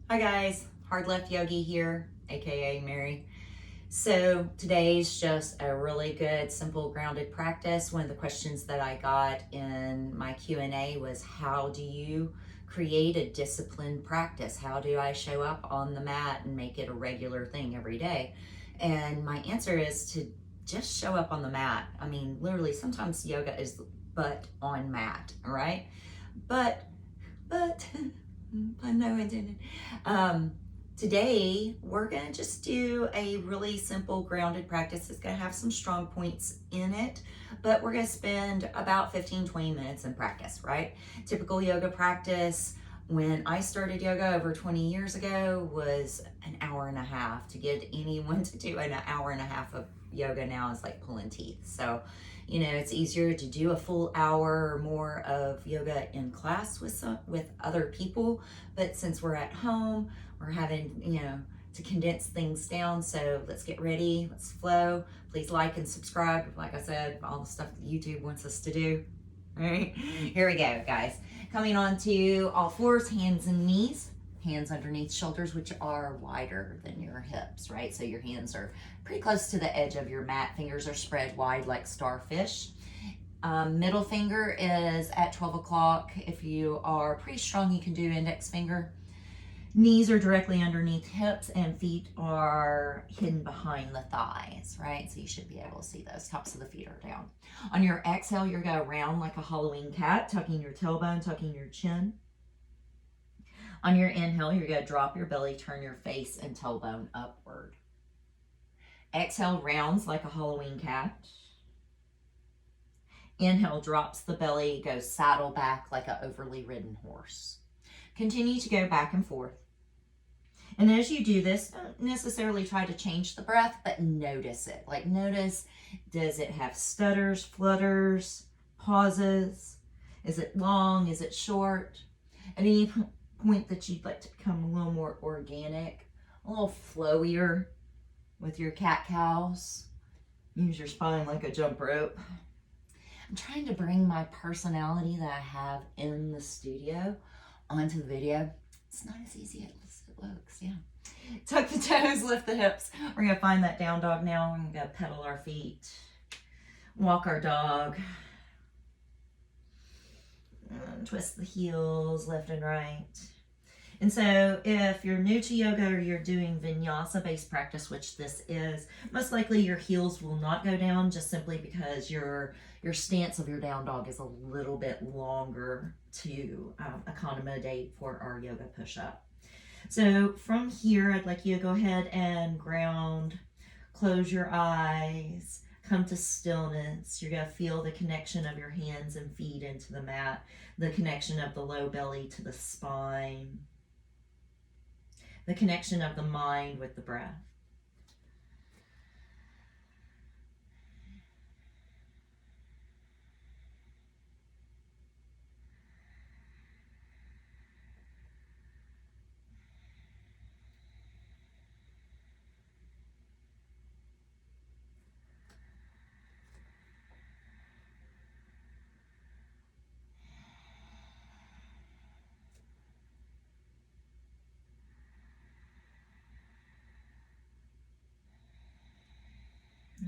Hi guys, Hard Left Yogi here, aka Mary. So today's just a really good, simple, grounded practice. One of the questions that I got in my Q&A was, how do you create a disciplined practice? How do I show up on the mat and make it a regular thing every day? And my answer is to just show up on the mat. I mean, literally, sometimes yoga is butt on mat, all right? But pun no intended. Today, we're going to just do a really simple grounded practice. It's going to have some strong points in it, but we're going to spend about 15-20 minutes in practice, right? Typical yoga practice when I started yoga over 20 years ago was an hour and a half. To get anyone to do an hour and a half of yoga now is like pulling teeth. So, you know, it's easier to do a full hour or more of yoga in class with other people, but since we're at home, we're having, to condense things down. So let's get ready, let's flow. Please like and subscribe. Like I said, all the stuff that YouTube wants us to do. All right, here we go, guys. Coming on to all fours, hands and knees. Hands underneath shoulders, which are wider than your hips, right? So your hands are pretty close to the edge of your mat. Fingers are spread wide like starfish. Middle finger is at 12 o'clock. If you are pretty strong, you can do index finger. Knees are directly underneath hips and feet are hidden behind the thighs, right? So you should be able to see those. Tops of the feet are down. On your exhale, you're going to round like a Halloween cat, tucking your tailbone, tucking your chin. On your inhale, you're going to drop your belly, turn your face and tailbone upward. Exhale, rounds like a Halloween cat. Inhale, drops the belly, goes saddle back like an overly ridden horse. Continue to go back and forth. And as you do this, don't necessarily try to change the breath, but notice it. Like notice, does it have stutters, flutters, pauses? Is it long? Is it short? At any point that you'd like to become a little more organic, a little flowier with your cat-cows, use your spine like a jump rope. I'm trying to bring my personality that I have in the studio onto the video. It's not as easy as it looks, yeah. Tuck the toes, lift the hips. We're gonna find that down dog now. We're gonna pedal our feet, walk our dog, and twist the heels left and right. And so if you're new to yoga or you're doing vinyasa based practice, which this is, most likely your heels will not go down just simply because your stance of your down dog is a little bit longer to accommodate for our yoga push-up. So from here, I'd like you to go ahead and ground, close your eyes, come to stillness. You're going to feel the connection of your hands and feet into the mat, the connection of the low belly to the spine, the connection of the mind with the breath.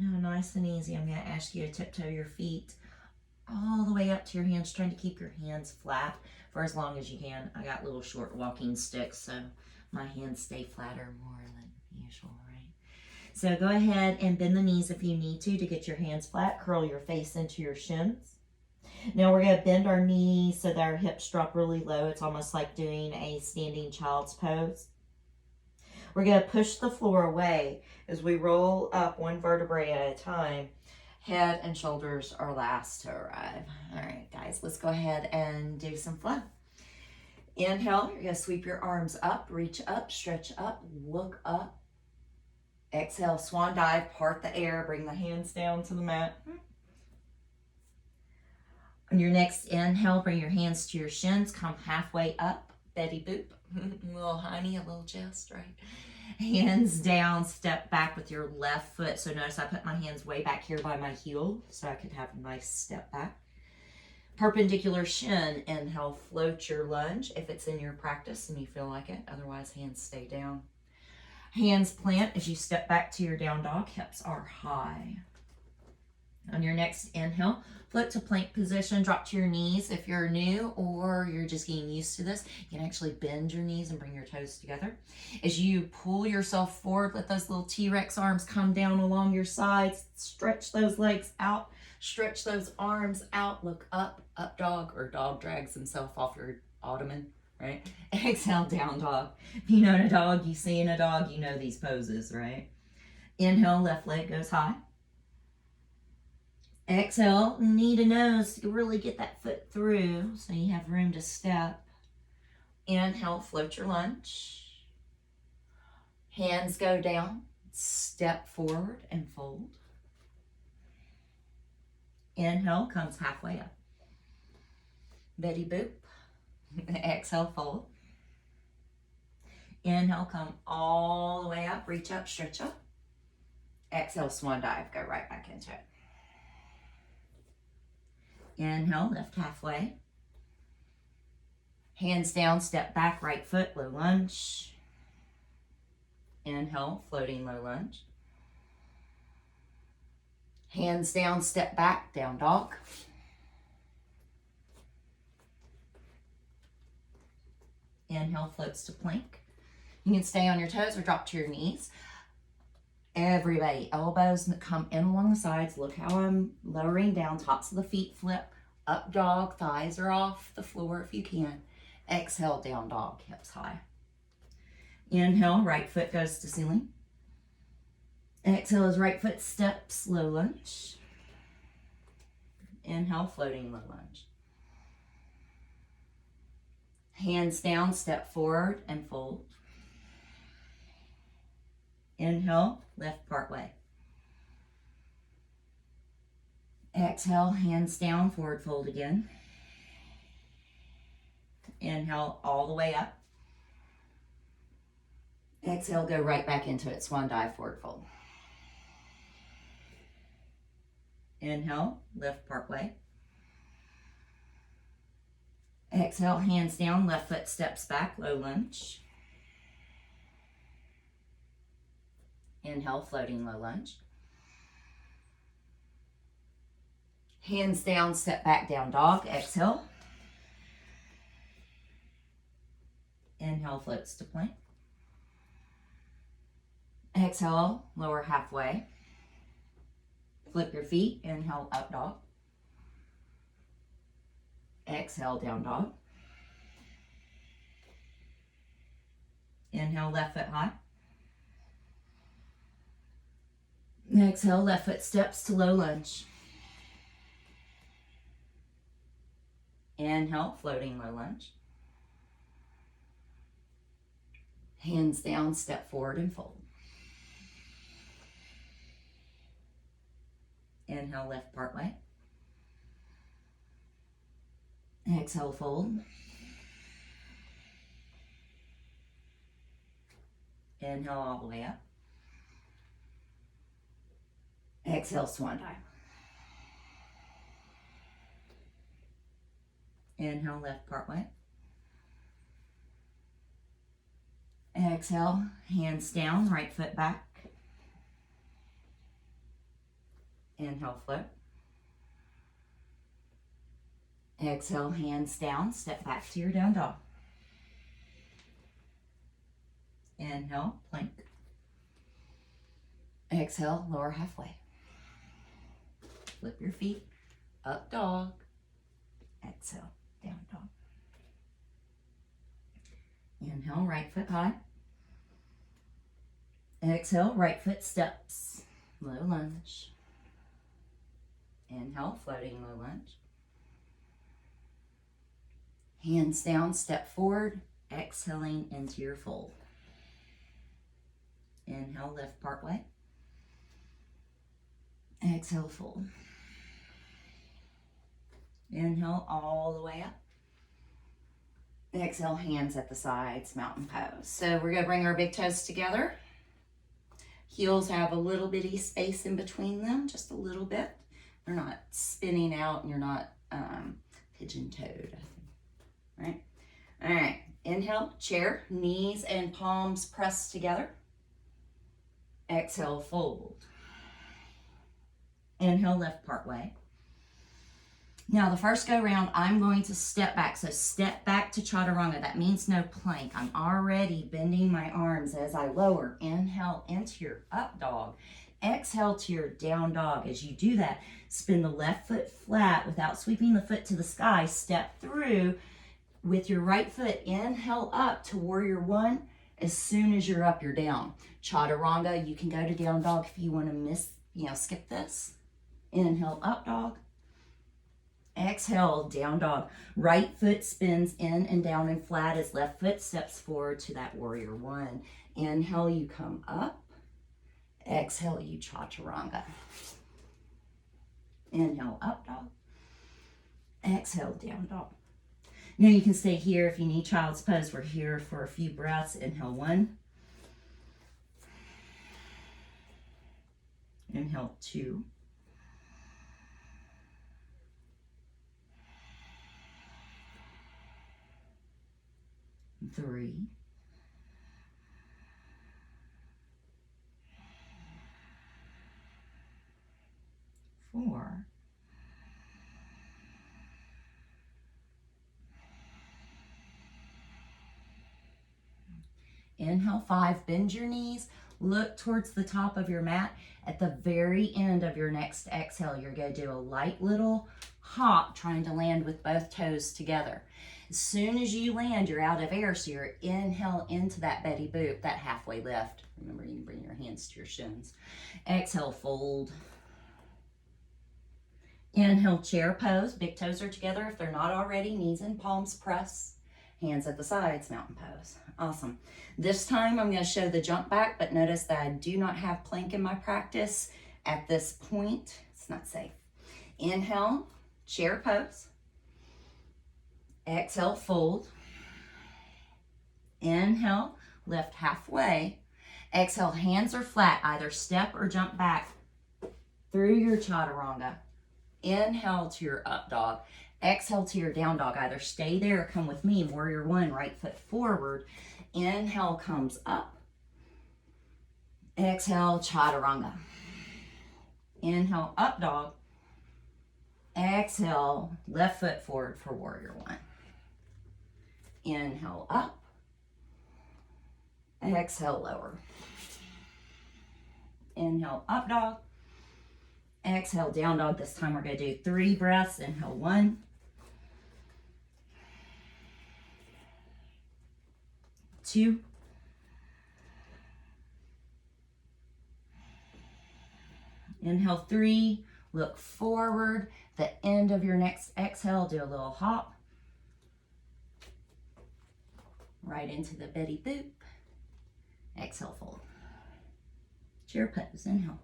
Now, nice and easy, I'm going to ask you to tiptoe your feet all the way up to your hands, trying to keep your hands flat for as long as you can. I got little short walking sticks, so my hands stay flatter more than usual, right? So go ahead and bend the knees if you need to get your hands flat. Curl your face into your shins. Now we're going to bend our knees so that our hips drop really low. It's almost like doing a standing child's pose. We're going to push the floor away as we roll up one vertebrae at a time. Head and shoulders are last to arrive. All right, guys, let's go ahead and do some fun. Inhale, you're going to sweep your arms up, reach up, stretch up, look up. Exhale, swan dive, part the air, bring the hands down to the mat. On your next inhale, bring your hands to your shins, come halfway up, Betty Boop. A little honey, a little chest, right? Hands down, step back with your left foot. So notice I put my hands way back here by my heel so I could have a nice step back. Perpendicular shin. Inhale, float your lunge if it's in your practice and you feel like it. Otherwise, hands stay down. Hands plant as you step back to your down dog. Hips are high. On your next inhale, float to plank position. Drop to your knees. If you're new or you're just getting used to this, you can actually bend your knees and bring your toes together. As you pull yourself forward, let those little T-Rex arms come down along your sides. Stretch those legs out. Stretch those arms out. Look up, up dog, or dog drags himself off your ottoman, right? Exhale, down dog. If you know a dog, you see in a dog, you know these poses, right? Inhale, left leg goes high. Exhale, knee to nose to really get that foot through so you have room to step. Inhale, float your lunge. Hands go down, step forward and fold. Inhale, comes halfway up. Betty boop. Exhale, fold. Inhale, come all the way up, reach up, stretch up. Exhale, swan dive, go right back into it. Inhale, lift halfway. Hands down, step back, right foot, low lunge. Inhale, floating low lunge. Hands down, step back, down dog. Inhale, floats to plank. You can stay on your toes or drop to your knees. Everybody, elbows come in along the sides. Look how I'm lowering down, tops of the feet flip. Up dog, thighs are off the floor if you can. Exhale, down dog, hips high. Inhale, right foot goes to ceiling. Exhale as right foot steps, low lunge. Inhale, floating low lunge. Hands down, step forward and fold. Inhale, lift part way. Exhale, hands down, forward fold again. Inhale, all the way up. Exhale, go right back into it, swan dive, forward fold. Inhale, lift part way. Exhale, hands down, left foot steps back, low lunge. Inhale, floating low lunge. Hands down, step back, down dog. Exhale. Inhale, floats to plank. Exhale, lower halfway. Flip your feet. Inhale, up dog. Exhale, down dog. Inhale, left foot high. Exhale, left foot steps to low lunge. Inhale, floating low lunge. Hands down, step forward and fold. Inhale, lift part way. Exhale, fold. Inhale, all the way up. Exhale, swan dive. Inhale, lift part way. Exhale, hands down, right foot back. Inhale, float. Exhale, hands down, step back to your down dog. Inhale, plank. Exhale, lower halfway. Flip your feet, up dog. Exhale, down dog. Inhale, right foot high. Exhale, right foot steps, low lunge. Inhale, floating low lunge. Hands down, step forward, exhaling into your fold. Inhale, lift part way. Exhale, fold. Inhale, all the way up. Exhale, hands at the sides, mountain pose. So we're going to bring our big toes together. Heels have a little bitty space in between them, just a little bit. They're not spinning out and you're not pigeon-toed, right? All right, inhale, chair, knees and palms pressed together. Exhale, fold. Inhale, lift part way. Now the first go round, I'm going to step back. So step back to chaturanga. That means no plank. I'm already bending my arms as I lower. Inhale into your up dog. Exhale to your down dog. As you do that, spin the left foot flat without sweeping the foot to the sky. Step through with your right foot. Inhale up to warrior one. As soon as you're up, you're down. Chaturanga, you can go to down dog if you want to skip this. Inhale, up dog. Exhale, down dog. Right foot spins in and down and flat as left foot steps forward to that warrior one. Inhale, you come up. Exhale, you chaturanga. Inhale, up dog. Exhale, down dog. Now you can stay here if you need child's pose. We're here for a few breaths. Inhale, one. Inhale, two. 3. 4. 5. Bend your knees. Look towards the top of your mat. At the very end of your next exhale, you're going to do a light little hop, trying to land with both toes together. As soon as you land, you're out of air, so you're inhale into that Betty Boop, that halfway lift. Remember, you can bring your hands to your shins. Exhale, fold. Inhale, chair pose. Big toes are together if they're not already. Knees and palms press. Hands at the sides, mountain pose. Awesome. This time I'm going to show the jump back, but notice that I do not have plank in my practice at this point. It's not safe. Inhale, chair pose. Exhale, fold. Inhale, lift halfway. Exhale, hands are flat. Either step or jump back through your chaturanga. Inhale to your up dog. Exhale to your down dog. Either stay there or come with me. Warrior one, right foot forward. Inhale comes up. Exhale, chaturanga. Inhale, up dog. Exhale, left foot forward for warrior one. Inhale, up. Exhale, lower. Inhale, up dog. Exhale, down dog. This time we're going to do 3 breaths. Inhale, 1. 2. 3. Look forward. The end of your next exhale, do a little hop. Right into the Betty Boop. Exhale, fold. Chair pose. Inhale.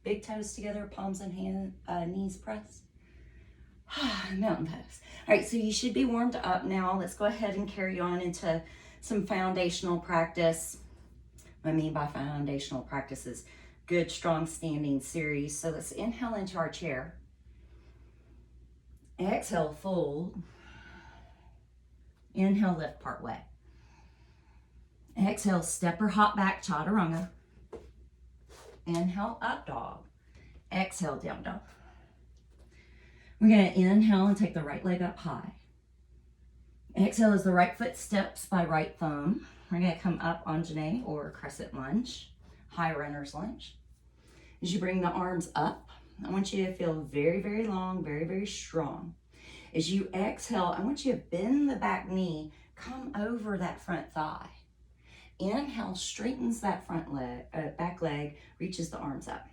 Big toes together, palms and knees pressed. Mountain pose. All right, so you should be warmed up now. Let's go ahead and carry on into some foundational practice. What I mean by foundational practice is good, strong standing series. So let's inhale into our chair. Exhale, fold. Inhale, lift part way. Exhale, step or hop back, chaturanga. Inhale, up dog. Exhale, down dog. We're going to inhale and take the right leg up high. Exhale as the right foot steps by right thumb. We're going to come up Anjane or crescent lunge, high runner's lunge. As you bring the arms up, I want you to feel very, very long, very, very strong. As you exhale, I want you to bend the back knee, come over that front thigh. Inhale, straightens that front leg, back leg, reaches the arms up.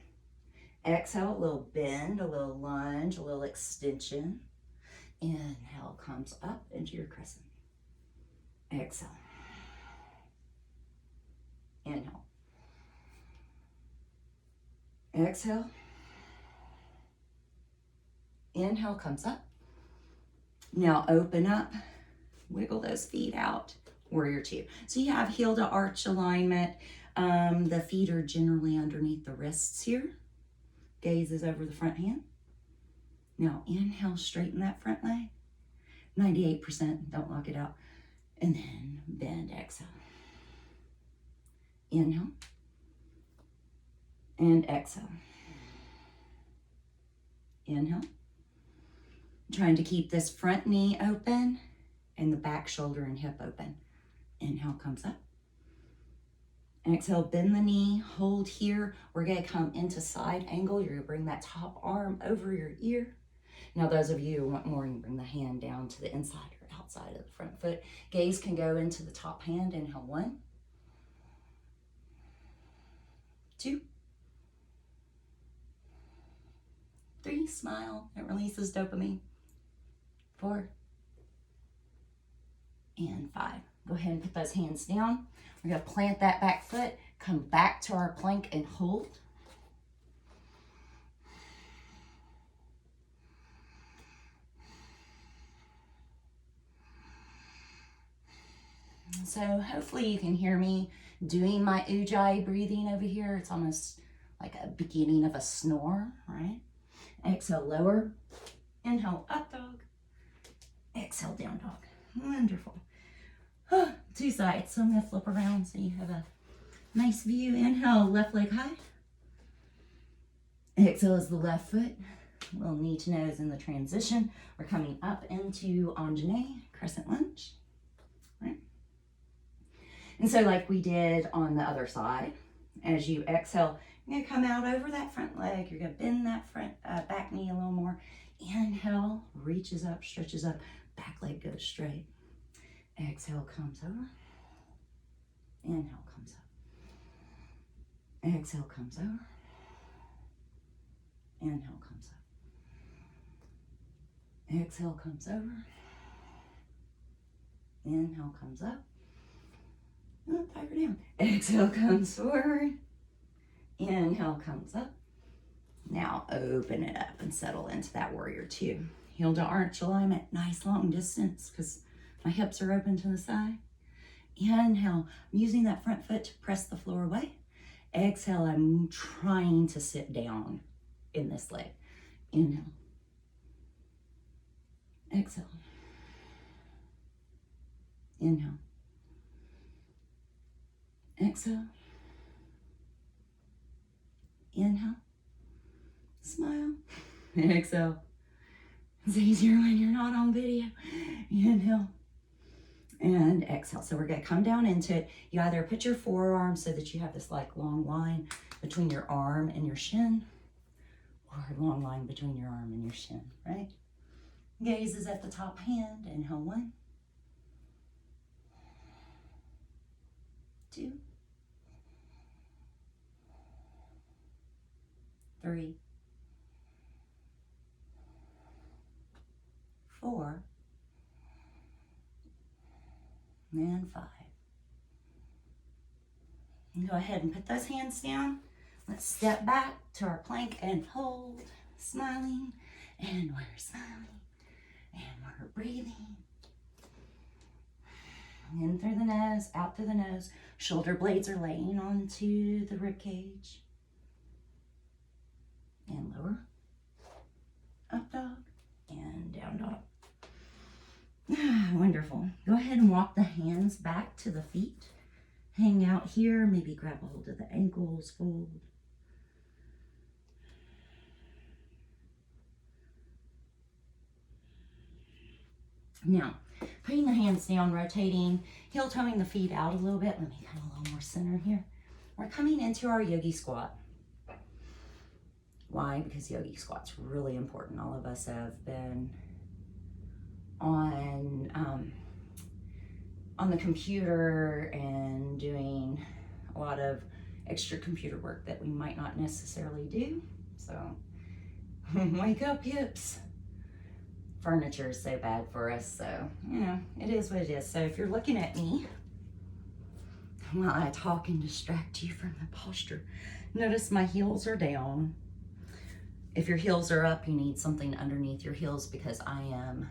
Exhale, a little bend, a little lunge, a little extension. Inhale, comes up into your crescent. Exhale. Inhale. Exhale. Inhale, comes up. Now open up, wiggle those feet out. Warrior two. So you have heel to arch alignment. The feet are generally underneath the wrists here. Gaze is over the front hand. Now inhale, straighten that front leg. 98%, don't lock it out. And then bend, exhale. Inhale. And exhale. Inhale. Trying to keep this front knee open and the back shoulder and hip open. Inhale comes up. Exhale, bend the knee, hold here. We're gonna come into side angle. You're gonna bring that top arm over your ear. Now, those of you who want more, you bring the hand down to the inside or outside of the front foot. Gaze can go into the top hand. Inhale, 1, 2, 3, smile, it releases dopamine. 4, and 5. Go ahead and put those hands down. We're gonna plant that back foot, come back to our plank and hold. So hopefully you can hear me doing my ujjayi breathing over here. It's almost like a beginning of a snore, right? Exhale, lower. Inhale, up dog. Exhale, down dog. Wonderful. 2 sides. So I'm going to flip around so you have a nice view. Inhale, left leg high. Exhale is the left foot. Little knee to nose in the transition. We're coming up into Anjane, crescent lunge. Right? And so like we did on the other side, as you exhale, you're going to come out over that front leg. You're going to bend that front back knee a little more. Inhale, reaches up, stretches up. Back leg goes straight. Exhale, comes over. Inhale, comes up. Exhale, comes over. Inhale, comes up. Exhale, comes over. Inhale, comes up. Oh, tiger down. Exhale, comes forward. Inhale, comes up. Now open it up and settle into that warrior 2. Heel to arch alignment, nice long distance because my hips are open to the side. Inhale, I'm using that front foot to press the floor away. Exhale, I'm trying to sit down in this leg. Inhale. Exhale. Inhale. Exhale. Inhale. Smile. Exhale. It's easier when you're not on video. Inhale. And exhale. So we're going to come down into it. You either put your forearm so that you have this like long line between your arm and your shin, or a long line between your arm and your shin, right? Gaze is at the top hand. Inhale, 1, 2, 3, 4, and 5. And go ahead and put those hands down. Let's step back to our plank and hold, smiling, and we're smiling, and we're breathing. In through the nose, out through the nose. Shoulder blades are laying onto the rib cage. And lower, up dog, and down dog. Wonderful. Go ahead and walk the hands back to the feet. Hang out here, maybe grab a hold of the ankles, fold. Now, putting the hands down, rotating, heel toeing the feet out a little bit. Let me come a little more center here. We're coming into our yogi squat. Why? Because yogi squat's really important. All of us have been on the computer and doing a lot of extra computer work that we might not necessarily do. So wake up, hips. Furniture is so bad for us, so you know, it is what it is. So if you're looking at me while I talk and distract you from the posture, notice my heels are down. If your heels are up, you need something underneath your heels because I am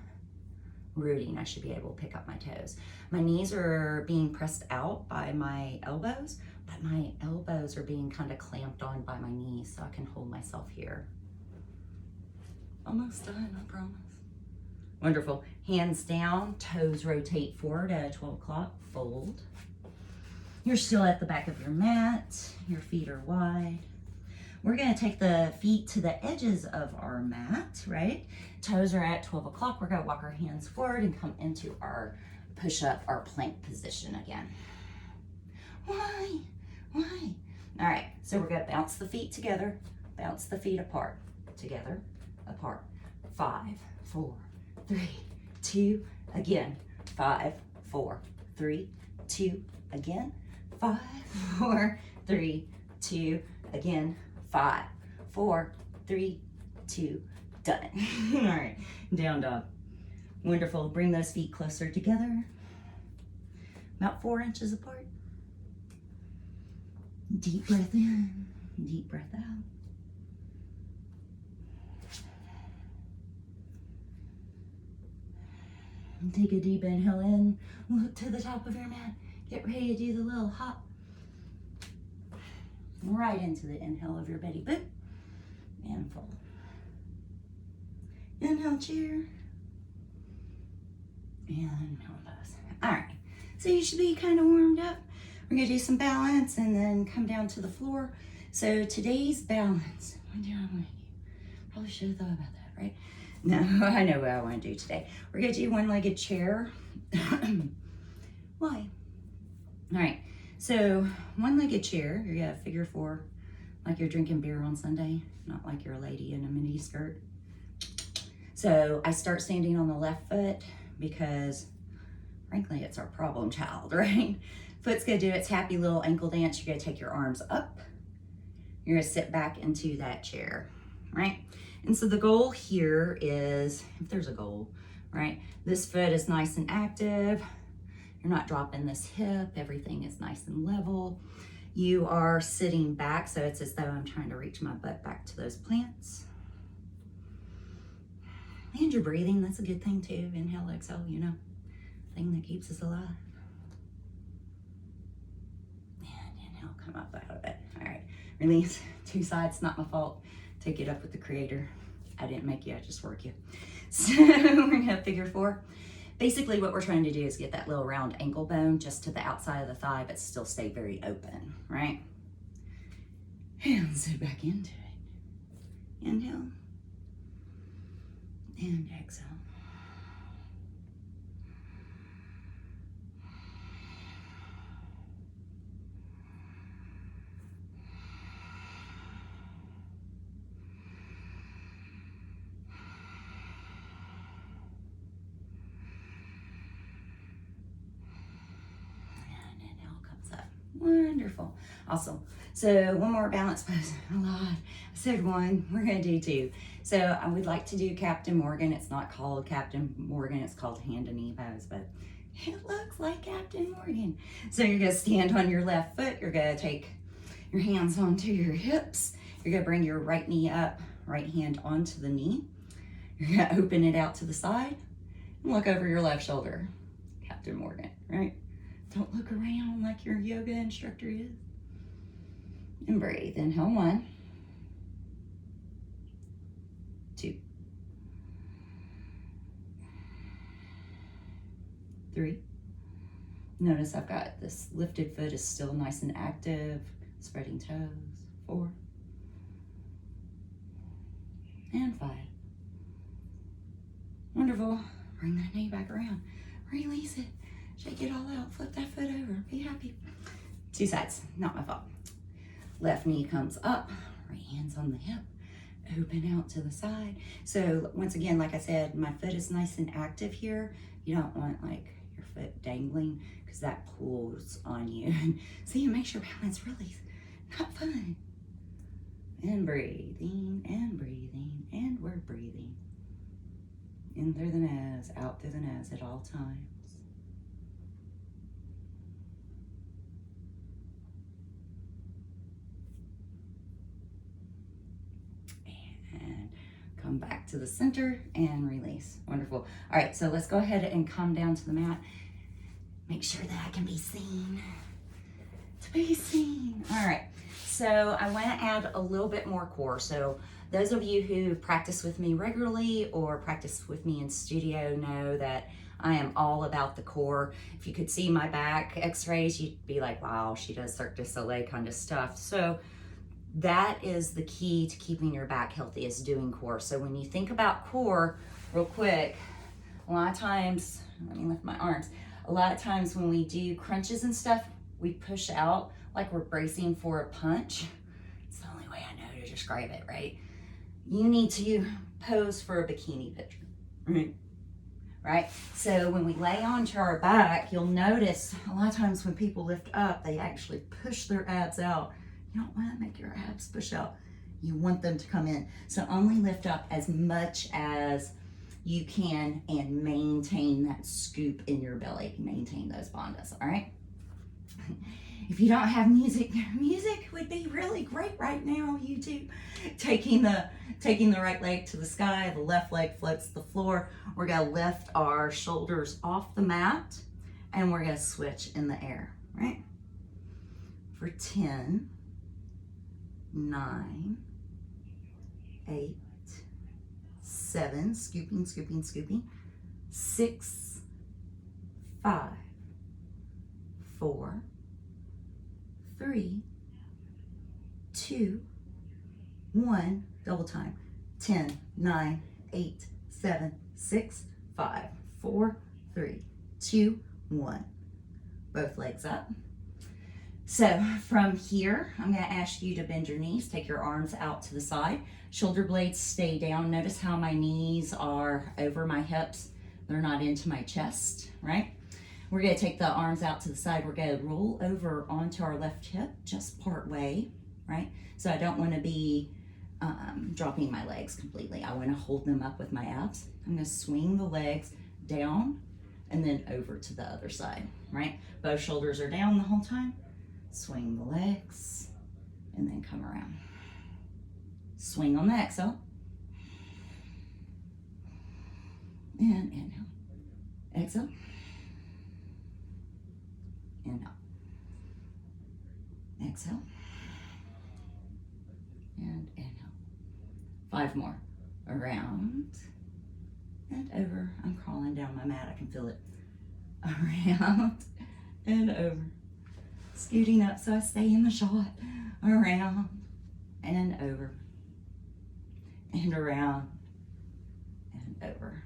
rooting. I should be able to pick up my toes. My knees are being pressed out by my elbows, but my elbows are being kind of clamped on by my knees so I can hold myself here. Almost done, I promise. Wonderful. Hands down, toes rotate forward at 12 o'clock, fold. You're still at the back of your mat. Your feet are wide. We're gonna take the feet to the edges of our mat, right? Toes are at 12 o'clock. We're gonna walk our hands forward and come into our push-up, our plank position again. Why? All right, so we're gonna bounce the feet together, bounce the feet apart, together, apart. 5, 4, 3, 2, again. 5, 4, 3, 2, again. 5, 4, 3, 2, again. 5, 4, 3, 2, done. All right, down dog. Wonderful. Bring those feet closer together, about 4 inches apart. Deep breath in, deep breath out. And take a deep inhale in, look to the top of your mat. Get ready to do the little hop. Right into the inhale of your Betty Boop. And fold. Inhale, chair. And pose. All right, so you should be kind of warmed up. We're gonna do some balance and then come down to the floor. So today's balance, probably should have thought about that, right? No, I know what I want to do today. We're gonna do one-legged chair. Why? All right, so one-legged chair, you're gonna figure 4, like you're drinking beer on Sunday, not like you're a lady in a mini skirt. So I start standing on the left foot because frankly, it's our problem child, right? Foot's gonna do its happy little ankle dance. You're gonna take your arms up. You're gonna sit back into that chair, right? And so the goal here is, if there's a goal, right? This foot is nice and active. You're not dropping this hip. Everything is nice and level. You are sitting back, so it's as though I'm trying to reach my butt back to those plants. And you're breathing, that's a good thing too. Inhale, exhale, you know, thing that keeps us alive. And inhale, come up out of it. All right, release. 2 sides, not my fault. Take it up with the creator. I didn't make you, I just work you. So we're gonna figure 4. Basically what we're trying to do is get that little round ankle bone just to the outside of the thigh, but still stay very open, right? And sit back into it. Inhale. And exhale. Wonderful. Awesome. So one more balance pose. A lot. I said 1. We're going to do 2. So I would like to do Captain Morgan. It's not called Captain Morgan. It's called hand and knee pose, but it looks like Captain Morgan. So you're going to stand on your left foot. You're going to take your hands onto your hips. You're going to bring your right knee up, right hand onto the knee. You're going to open it out to the side and look over your left shoulder. Captain Morgan, right? Don't look around like your yoga instructor is. And breathe. Inhale 1, 2, 3. Notice I've got this lifted foot is still nice and active, spreading toes. 4. And 5. Wonderful. Bring that knee back around. Release it. Shake it all out, flip that foot over, be happy. 2 sides, not my fault. Left knee comes up, right hand's on the hip, open out to the side. So once again, like I said, my foot is nice and active here. You don't want like your foot dangling because that pulls on you. So it makes your balance really not fun. And breathing, and we're breathing. In through the nose, out through the nose at all times. Come back to the center and release. Wonderful. All right, so let's go ahead and come down to the mat. Make sure that I can be seen. To be seen. All right, so I want to add a little bit more core. So Those of you who practice with me regularly or practice with me in studio know that I am all about the core. If you could see my back x-rays, you'd be like, wow, she does Cirque du Soleil kind of stuff. So that is the key to keeping your back healthy, is doing core. So when you think about core, real quick, a lot of times, let me lift my arms. A lot of times when we do crunches and stuff, we push out like we're bracing for a punch. It's the only way I know to describe it, right? You need to pose for a bikini picture, right? So when we lay onto our back, you'll notice a lot of times when people lift up, they actually push their abs out. You don't want to make your abs push out. You want them to come in. So only lift up as much as you can and maintain that scoop in your belly. Maintain those bandhas, all right? If you don't have music, music would be really great right now, YouTube. Taking the right leg to the sky, the left leg floats the floor. We're gonna lift our shoulders off the mat and we're gonna switch in the air, right? For 10, 9, 8, 7, scooping, scooping, scooping, 6, 5, 4, 3, 2, 1, double time. 10, 9, 8, 7, 6, 5, 4, 3, 2, 1. Both legs up. So from here, I'm going to ask you to bend your knees, take your arms out to the side. Shoulder blades stay down. Notice how my knees are over my hips. They're not into my chest, right? We're going to take the arms out to the side. We're going to roll over onto our left hip, just part way, right? So I don't want to be dropping my legs completely. I want to hold them up with my abs. I'm going to swing the legs down and then over to the other side, right? Both shoulders are down the whole time. Swing the legs and then come around. Swing on the exhale. And inhale. Exhale. Inhale. Exhale. And inhale. 5 more. Around and over. I'm crawling down my mat. I can feel it. Around and over. Scooting up so I stay in the shot. Around and over. And around and over.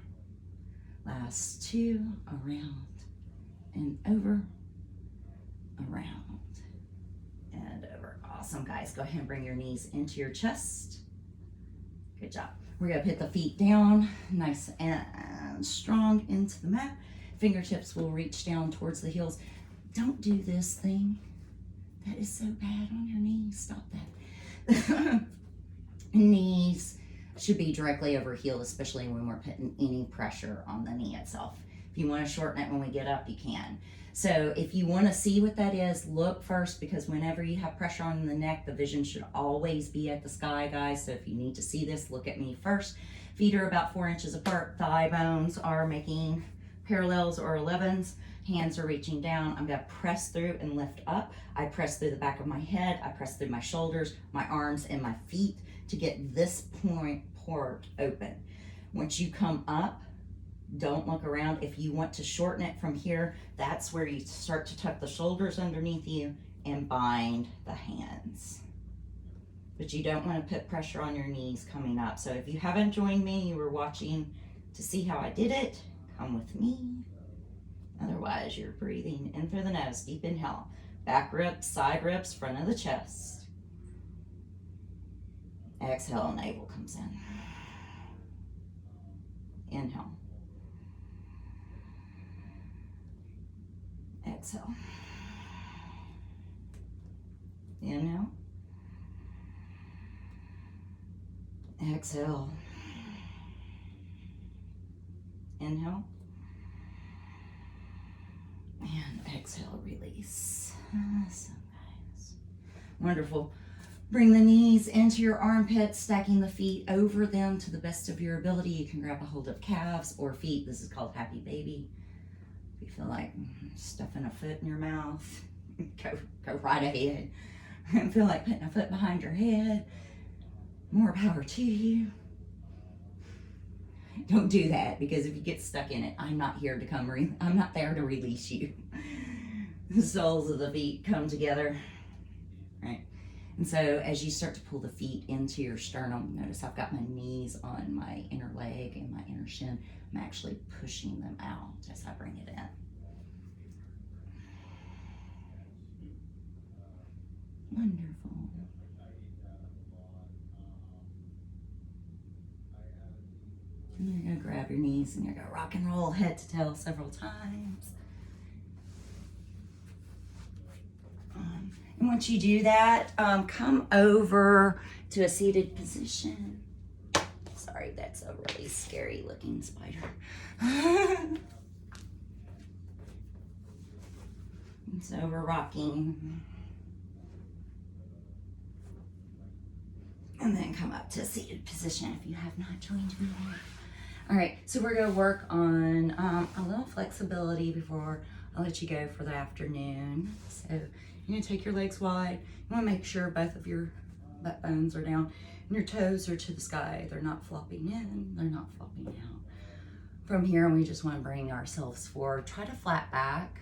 Last 2. Around and over. Around and over. Awesome, guys. Go ahead and bring your knees into your chest. Good job. We're going to put the feet down nice and strong into the mat. Fingertips will reach down towards the heels. Don't do this thing. That is so bad on your knees. Stop that. Knees should be directly over heel, especially when we're putting any pressure on the knee itself. If you want to shorten it when we get up, you can. So if you want to see what that is, look first, because whenever you have pressure on the neck, the vision should always be at the sky, guys. So if you need to see this, look at me first. Feet are about 4 inches apart. Thigh bones are making parallels or 11s. Hands are reaching down. I'm going to press through and lift up. I press through the back of my head. I press through my shoulders, my arms, and my feet to get this port open. Once you come up, don't look around. If you want to shorten it from here, that's where you start to tuck the shoulders underneath you and bind the hands. But you don't want to put pressure on your knees coming up. So if you haven't joined me, you were watching to see how I did it, come with me. Otherwise, you're breathing in through the nose. Deep inhale. Back ribs, side ribs, front of the chest. Exhale, navel comes in. Inhale. Exhale. Inhale. Exhale. Inhale. And exhale, release. Awesome, guys. Wonderful. Bring the knees into your armpits, stacking the feet over them to the best of your ability. You can grab a hold of calves or feet. This is called happy baby. If you feel like stuffing a foot in your mouth, go right ahead. Feel like putting a foot behind your head. More power to you. Don't do that, because if you get stuck in it, I'm not here to I'm not there to release you. The soles of the feet come together, right? And so as you start to pull the feet into your sternum, notice I've got my knees on my inner leg and my inner shin. I'm actually pushing them out as I bring it in. Wonderful. And you're going to grab your knees and you're going to rock and roll head to toe several times. And once you do that, come over to a seated position. Sorry, that's a really scary looking spider. And so we're rocking. And then come up to a seated position if you have not joined me yet. All right, so we're gonna work on a little flexibility before I let you go for the afternoon. So you're gonna take your legs wide. You wanna make sure both of your butt bones are down and your toes are to the sky. They're not flopping in, they're not flopping out. From here, we just wanna bring ourselves forward. Try to flat back.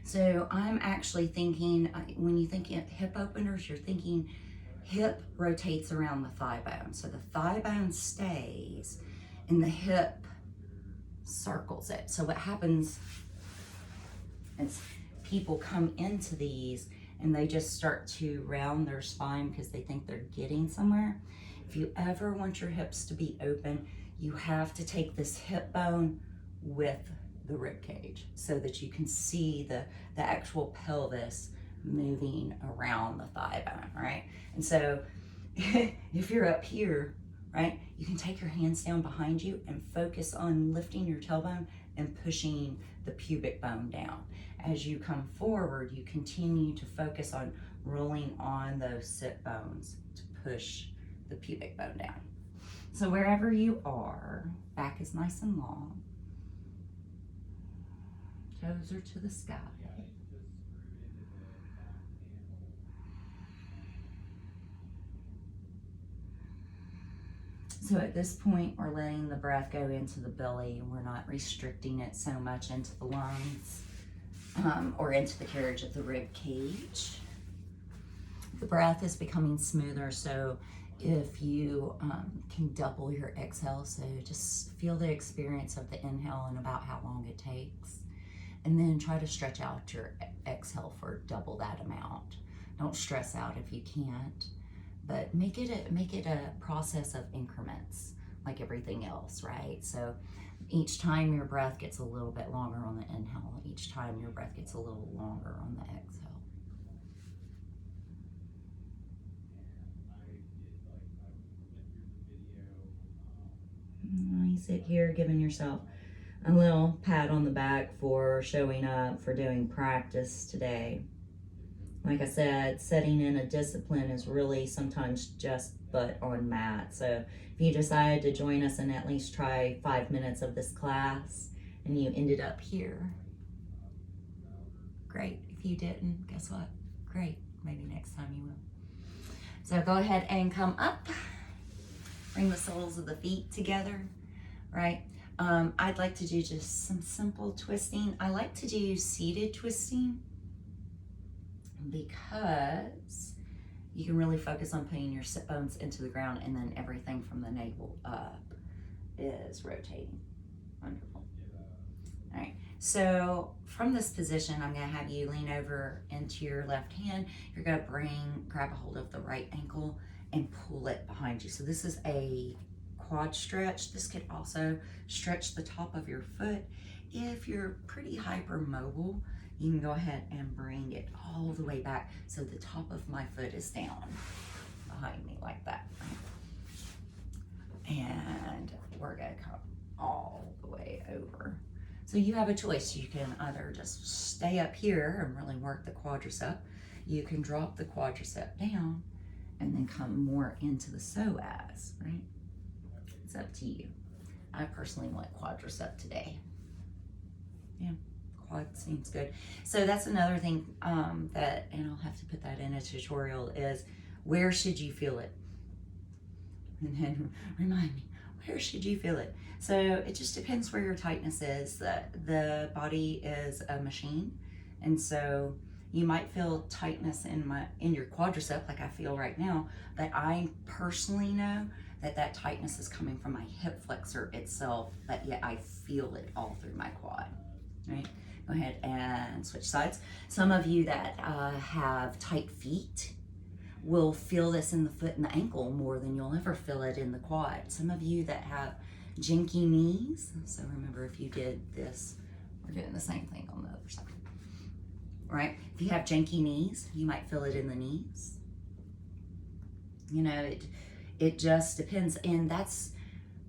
So I'm actually thinking, when you think hip openers, you're thinking hip rotates around the thigh bone. So the thigh bone stays and the hip circles it. So what happens is people come into these and they just start to round their spine because they think they're getting somewhere. If you ever want your hips to be open, you have to take this hip bone with the rib cage so that you can see the actual pelvis moving around the thigh bone, right? And so if you're up here, right, you can take your hands down behind you and focus on lifting your tailbone and pushing the pubic bone down. As you come forward, you continue to focus on rolling on those sit bones to push the pubic bone down. So wherever you are, back is nice and long. Toes are to the sky. So at this point, we're letting the breath go into the belly, and we're not restricting it so much into the lungs or into the carriage of the rib cage. The breath is becoming smoother, so if you can double your exhale, so just feel the experience of the inhale and about how long it takes. And then try to stretch out your exhale for double that amount. Don't stress out if you can't. But make it a process of increments, like everything else, right? So each time your breath gets a little bit longer on the inhale, each time your breath gets a little longer on the exhale. You sit here giving yourself a little pat on the back for showing up, for doing practice today. Like I said, setting in a discipline is really sometimes just but on mat. So if you decided to join us and at least try 5 minutes of this class and you ended up here, great. If you didn't, guess what? Great. Maybe next time you will. So go ahead and come up. Bring the soles of the feet together, right? I'd like to do just some simple twisting. I like to do seated twisting, because you can really focus on putting your sit bones into the ground, and then everything from the navel up is rotating. Wonderful. All right, so from this position, I'm gonna have you lean over into your left hand. You're gonna grab a hold of the right ankle and pull it behind you. So this is a quad stretch. This could also stretch the top of your foot. If you're pretty hypermobile, you can go ahead and bring it all the way back so the top of my foot is down behind me like that. And we're gonna come all the way over. So you have a choice. You can either just stay up here and really work the quadricep. You can drop the quadricep down and then come more into the psoas, right? It's up to you. I personally want quadricep today. Yeah. Quad seems good. So that's another thing and I'll have to put that in a tutorial, is where should you feel it? And then remind me, where should you feel it? So it just depends where your tightness is. The body is a machine. And so you might feel tightness in your quadricep like I feel right now, but I personally know that tightness is coming from my hip flexor itself, but yet I feel it all through my quad, right? Go ahead and switch sides. Some of you that have tight feet will feel this in the foot and the ankle more than you'll ever feel it in the quad. Some of you that have janky knees, so remember if you did this, we're doing the same thing on the other side, right? If you have janky knees, you might feel it in the knees. You know, it just depends, and that's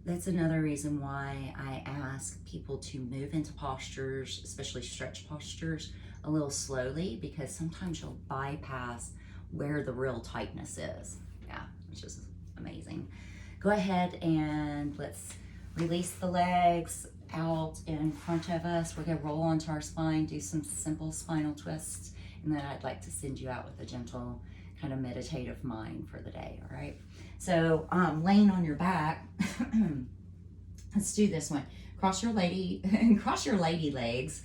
another reason why I ask people to move into postures, especially stretch postures, a little slowly, because sometimes you'll bypass where the real tightness is. Yeah, which is amazing. Go ahead and let's release the legs out in front of us. We're gonna roll onto our spine, do some simple spinal twists, and then I'd like to send you out with a gentle kind of meditative mind for the day, all right? So laying on your back, let's do this one. Cross your lady legs.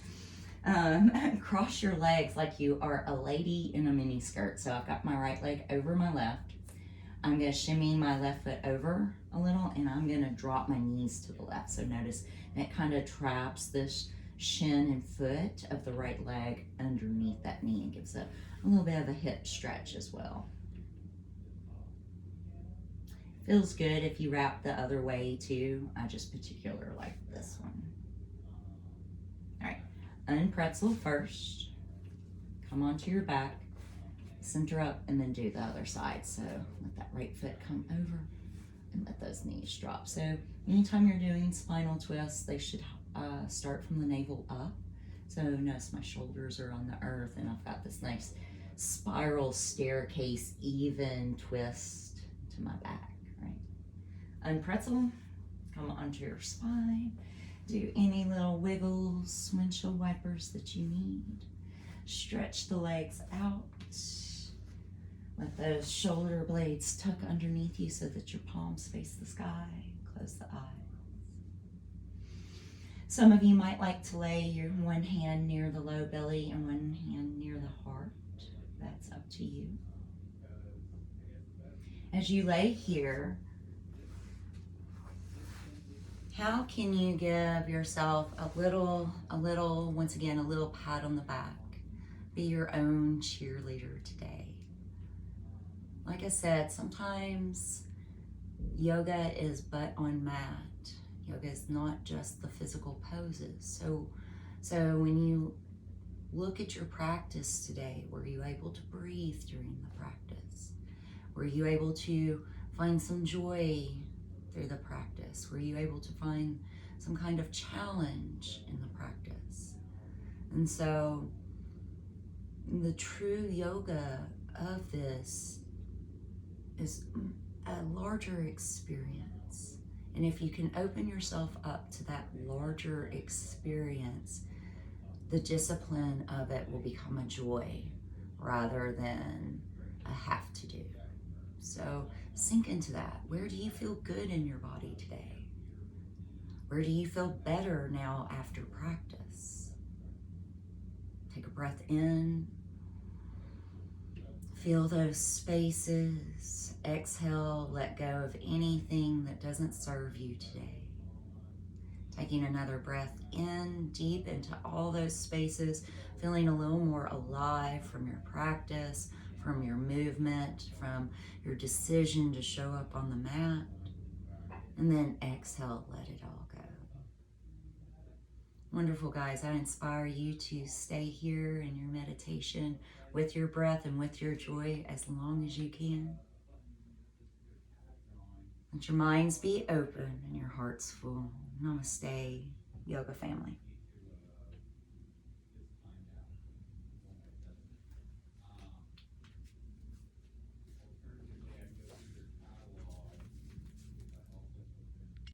Cross your legs like you are a lady in a mini skirt. So I've got my right leg over my left. I'm going to shimmy my left foot over a little, and I'm going to drop my knees to the left. So notice that kind of traps this shin and foot of the right leg underneath that knee and gives a little bit of a hip stretch as well. Feels good if you wrap the other way too. I just particularly like this one. All right, unpretzel first. Come onto your back, center up, and then do the other side. So let that right foot come over and let those knees drop. So anytime you're doing spinal twists, they should start from the navel up. So notice my shoulders are on the earth, and I've got this nice spiral staircase, even twist to my back. Unpretzel, come onto your spine. Do any little wiggles, windshield wipers that you need. Stretch the legs out. Let those shoulder blades tuck underneath you so that your palms face the sky. Close the eyes. Some of you might like to lay your one hand near the low belly and one hand near the heart. That's up to you. As you lay here, how can you give yourself a little, once again, a little pat on the back? Be your own cheerleader today. Like I said, sometimes yoga is but on mat. Yoga is not just the physical poses. So when you look at your practice today, were you able to breathe during the practice? Were you able to find some joy through the practice? Were you able to find some kind of challenge in the practice? And so the true yoga of this is a larger experience. And if you can open yourself up to that larger experience, the discipline of it will become a joy rather than a have to do. So sink into that. Where do you feel good in your body today? Where do you feel better now after practice? Take a breath in. Feel those spaces. Exhale, let go of anything that doesn't serve you today. Taking another breath in, deep into all those spaces, feeling a little more alive from your practice, from your movement, from your decision to show up on the mat. And then exhale, let it all go. Wonderful, guys. I inspire you to stay here in your meditation with your breath and with your joy as long as you can. Let your minds be open and your hearts full. Namaste, yoga family.